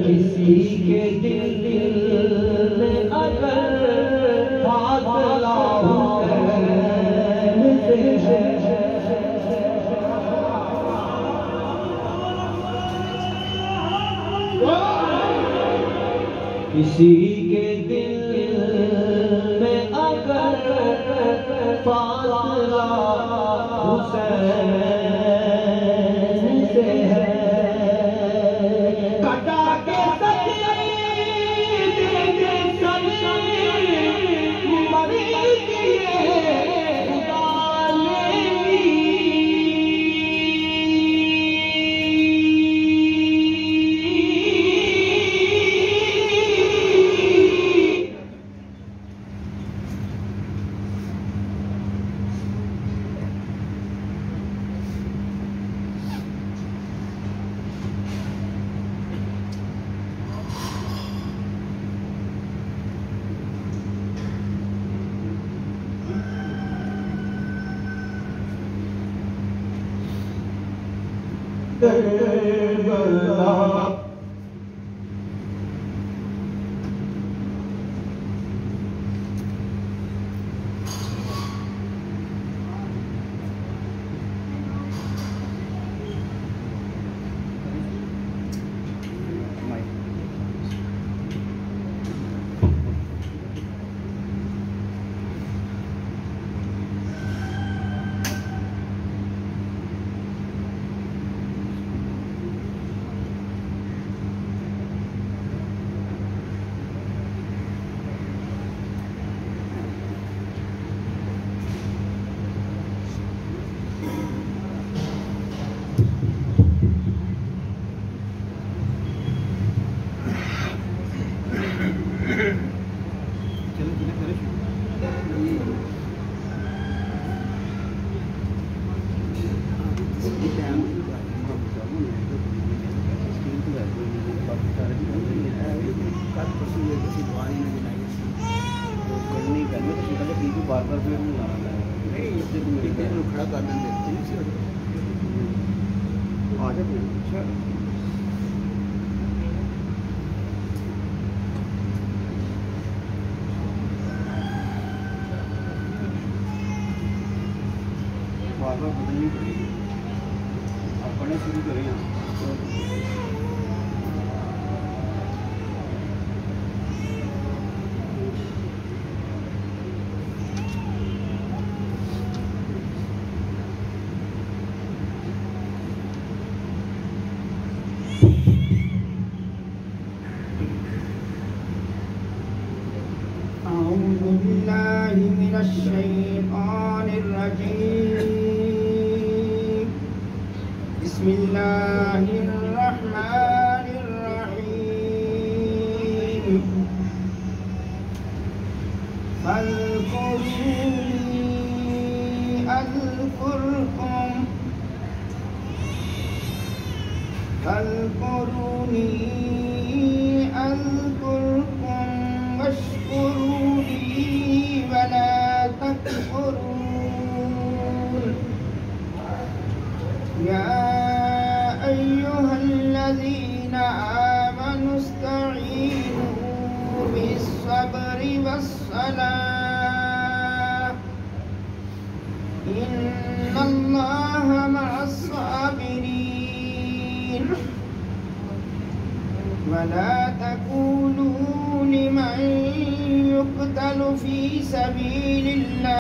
किसी के दिल में अगर फासला हुसैन से है, किसी के दिल में अगर फासला हुसैन से है, कटा के बार-बार नहीं खड़ा कर देंगे आ जाए। बार-बार बदलनी पड़ेगी, आप पढ़ना शुरू करें। अऊज़ु बिल्लाहि मिनश शैतानिर रजीम। बिस्मिल्लाहिर रहमानिर रहीम। फ़ज़्कुरूनी अज़्कुरकुम फ़ज़्कुरूनी अज़्कुरकुम वश्कुरूनी वला तकफुरून। या अय्युहल्लज़ीना आमनु इस्तईनु बिस्सब्रि वस्सलाह इन्नल्लाहा मअस्साबिरीन। वला तकूलू लिमन युक़्तलु फ़ी सबीलिल्लाह